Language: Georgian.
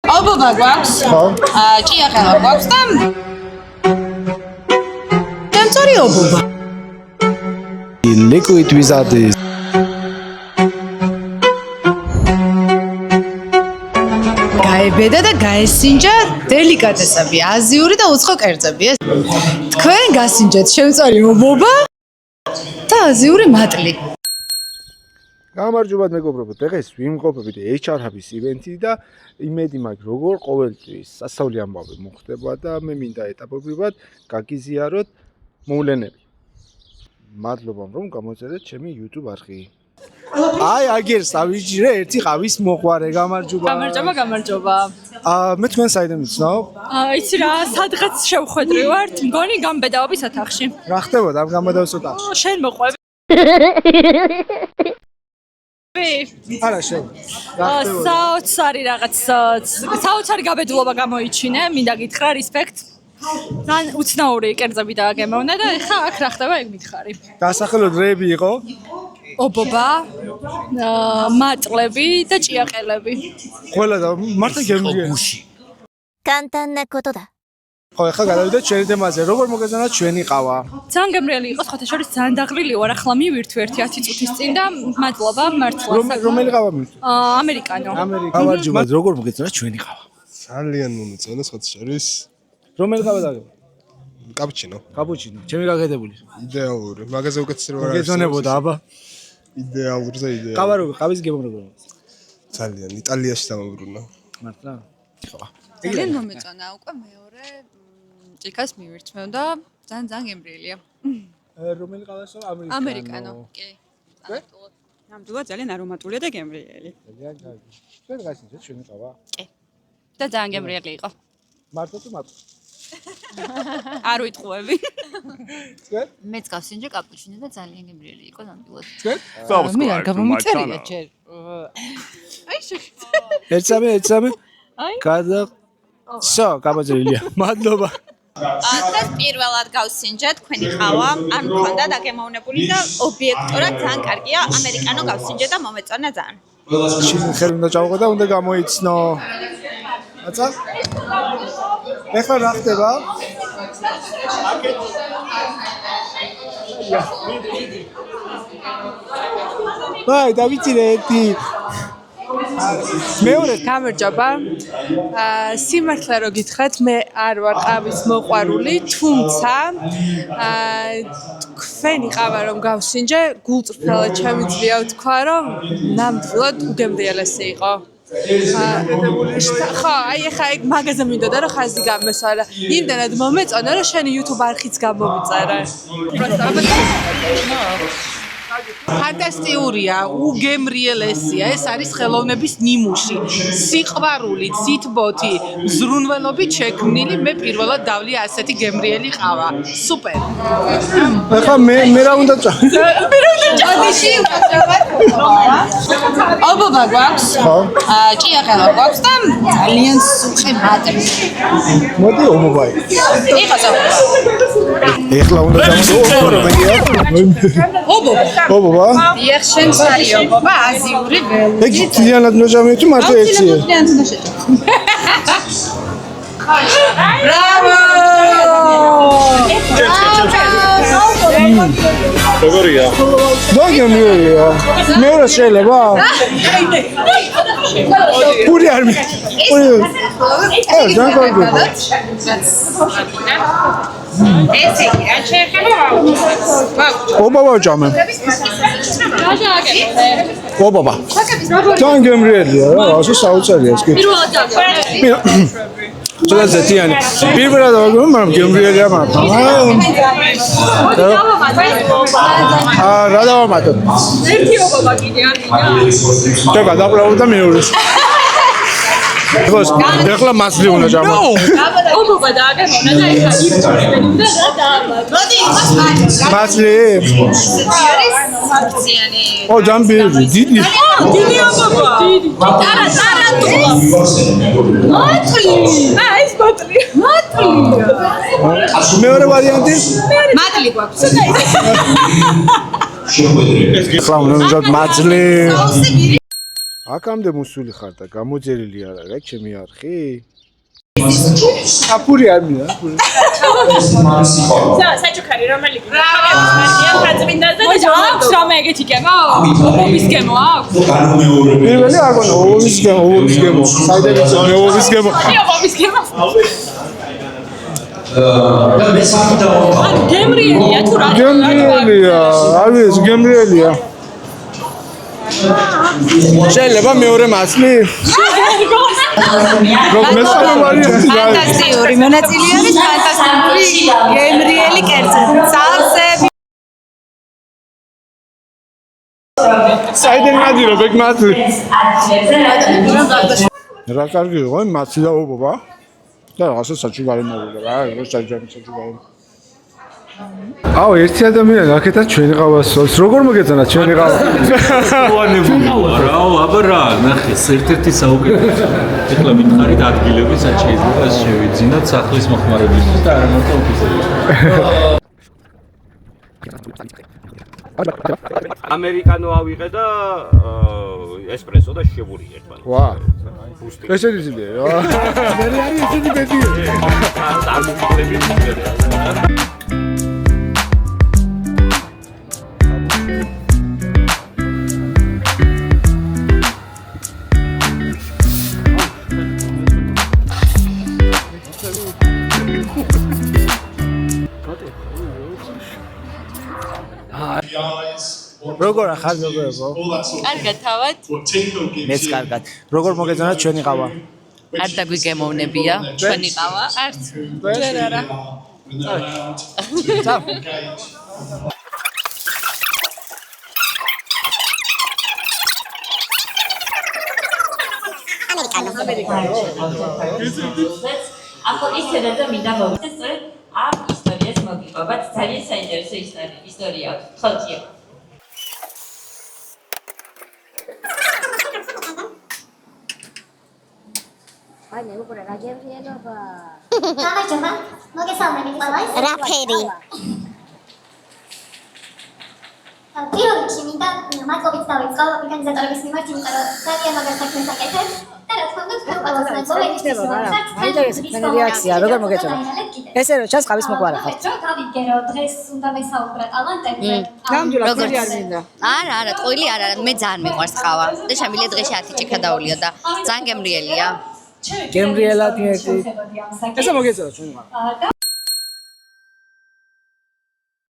ობობა გვაქვს. ხო. ჭიაყელა გვაქვს და დამწორი ობობა. Liquid without this. გაებედა და გაესინჯა დელიკატესები, აზიური და უცხო კერძები. თქვენ გასინჯეთ შემწარი ობობა და აზიური მატლი. გამარჯობათ მეგობრებო, დღეს ვიმყოფებით HR Hub-ის ივენთი და იმედი მაქვს, როგორ ყოველთვის სასწაული ამბავი მოხდება და მე მინდა ეტაპობრივად გაგიზიაროთ მოვლენები. მადლობა რომ გამოწერეთ ჩემი YouTube არხი. აი, აგერ სავიჯრე ერთი ყავის მოყვარე, გამარჯობა. გამარჯობა. მე თქვენ საიდან ვიცნობ? იცი რა, სადღაც შევხვედრი ვართ, მგონი გამბედაობის ოთახში. რა ხდებოდა ამ გამბედაობის ოთახში? შენ მოყვები. არა, შენ. რა ხდებოდა? საოცარი რაღაც საოცარი გაბედულობა გამოიჩინე, მინდა გითხრა, რესპექტ. ძალიან უცნაური კერძები დააგემოვნე და ეხა აქ რა ხდება ეგ მითხარი. დასახელო დრეები იყო? ობობა, მატლები და ჭიაყელები. ყველა და მარტო გემრიელი.簡単なことだ。ხო, ეხლა გადავიდეთ ჩვენი თემაზე. როგორ მოგეწონათ ჩვენი ყავა? ძალიან გემრიელი იყო, სხვათა შორის ძალიან დაღლილი ვარ, ახლა მივირთვი 10 წუთის წინ და მადლობა მართლა. რომელი ყავა მივირთვი? ამერიკანო. გამარჯობათ, როგორ მოგეწონათ ჩვენი ყავა? ძალიან მომეწონა სხვათა შორის. რომელი ყავა დაგება? კაპუჩინო. კაპუჩინო, ჩემი გაგედებული. იდეალური. მაგაზე უკეთესად ვარ. მოგეწონებოდა, აბა. იდეალური და იდეალური. ყავა როგორ, ყავის გემრიელი. ძალიან იტალიაში დამაბრუნა. მართლა? ხო. ძალიან მომეწონა უკვე მეორე ჭიქას მივირთმევ და ძალიან გემრიელია. რომელი ყავასო? ამერიკანო. კი. ნამდვილად ძალიან არომატულია და გემრიელი. ძალიან კარგი. ჩვენ გასინჯეთ ჩვენი ყავა. კი. და ძალიან გემრიელი იყო. მარტო თუ მარტო? არ ვიტყუები. ჩვენ? მეც გავსინჯე კაპუჩინო და ძალიან გემრიელი იყო ნამდვილად. ჩვენ? მე არ გამომიწერია ჯერ. ერთსამე. აი. გადა. სო, გამოძრილია. მადლობა. დღეს პირველად გავსინჯეთ თქვენი ყავა, არ მქონდა დაგემოვნებული და ობიექტურად ძალიან კარგია. ამერიკანო გავსინჯე და მომეწონა ძალიან. ხელი უნდა ჩავყო და უნდა გამოიცნო. აცა? ეხლა რა ხდება? ვაი, დავიცინე ერთი. მეორე გამარჯობა. სიმართლე რო გითხრათ, მე არ ვარ ყავის მოყვარული, თუმცა თქვენი ყავა რომ გავსინჯე, გულწრფელად შემიძლია ვთქვა, რომ ნამდვილად უგემრიელესი იყო. ხო, აი ეხა ეგ მაგაზე მინდოდა რომ ხაზი გამესვარა. იმდენად მომეწონა რომ შენი YouTube არხიც გამომიწერე. ფანტასტიკურია, უგემრიელესია, ეს არის ხელოვნების ნიმუში. სიყვარული, ციტბოთი, ზრუნველობით შექმნილი, მე პირველად დავლი ასეთი გემრიელი ყავა. სუპერ. ეხლა მე რა უნდა ობობა გვაქვს. ხო. ჭიაყელა გვაქვს და ძალიან სუხი მატლი. მოდი ობობაი. იყოს ობობა. ეხლა უნდა ჩამოვიდე მეგია. ობობა? დიახ, შენ სარი ობობა, აზიური ველური. ეგ ძალიანად ნოჟამი თუ მარტო ერთია? ბრავო! როგორია? დაგემრიელია. მეორე შეიძლება? პური არ მე. ძალიან კარგი. ესე იგი, რა შეიძლება? ობობა ჯამე. ობობა. ძალიან გემრიელია რა, ასე საოცარია ეს კი. ცოტა ზეთიანი. პირველად ვაგონო, მაგრამ გემრიელია მართლა. რა დავამატოთ? ერთი ობობა კიდე არის. და გადაყრაულ და მეორეს. ეხლა მასლი უნდა ჯამო. ობობა დააგემოვნა და ეხა იფრთხილები და რა დაამატო. მოდი, იმას მაქვს. მასლი. არის აქციანი. ო, ჯამბი, დიდი. დიდი ობობა. დიდი. არა, მატლი. ეს მატლი. მეორე ვარიანტი? მატლი გვაქვს. ეხლა უნდა მაძლი. აქამდე მოსული ხარ და გამოძერილი არ არა ჩემი არხი? აფური არ მია. საჩუქარი რომელი ხაწმინდაზე აქვს რამე ეგეთი გემო? ომის გემო აქვს? პირველი არ გონა ომის გემო. საიდან იცი ომის გემო? ომის გემო. ანუ გემრიელია თუ რა? გემრიელია, არის გემრიელია. შეიძლება მეორე მასლი? მესამე ვარიანტი რა? ფანტასტიკური მონაწილე არის ფანტასტიკური გემრიელი კერძი. წალსები საიდან გადირო ბეკ მასლი? რა კარგი იყო მასლი და ობობა? და რაღაცა საჩუქარი მოვიდა რა, როგორ საჩუქარი. აუ ერთი ადამიანი აქეთაც ჩვენი ყავას სოლს. როგორ მოგეწონა ჩვენი ყავა? რაო, აბა რა, ნახე, ერთ-ერთი საუკეთესო. ეხლა მითხარით ადგილები, რაც შეიძლება შევიძინოთ სახლის მოხმარებლისთვის და არა მარტო ოფისებში. ამერიკანო ავიღე და ესპრესო და შებური ერთმანეთს. ვა. ესეთი ძილია რა. მე არის ესეთი ბედი. როგორ ახალ მეგობრებო? კარგად თავად? მეც კარგად. როგორ მოგეწონა ჩვენი ყავა? არ დაგვიგემოვნებია ჩვენი ყავა? არც. ჯერ არა. წავ. ახლა ისედა და მინდა მოვიდეს სწორედ ამ ისტორიას მოგიყვებათ. ძალიან საინტერესო ისტორია აქვს. ხალხია. აი მეგობრა რა გემრიელობა. გამარჯობა. მოგესალმებით ყველას. რა ფერი? პირველ რიგში მინდა მადლობით დავიწყო ორგანიზატორების მიმართ, იმიტომ რომ ძალიან მაგარ საქმეს აკეთებ. და რა თქმა უნდა, თქვენ ყველას მადლობა. ჩვენი რეაქცია როგორ მოგეწონა? ესე რომ ჩას ყავის მოყვარა ხარ. გავიგე რომ დღეს უნდა ვესაუბროთ ტალანტებზე. ნამდვილად წელი არ მინდა. არა, ტყუილი არ არა, მე ძალიან მიყვარს ყავა. და შემიძლია დღეში 10 ჭიქა დაულიო და ძალიან გემრიელია. გემრიელად ერთი. ესე მოგეწონა ჩვენი ყავა.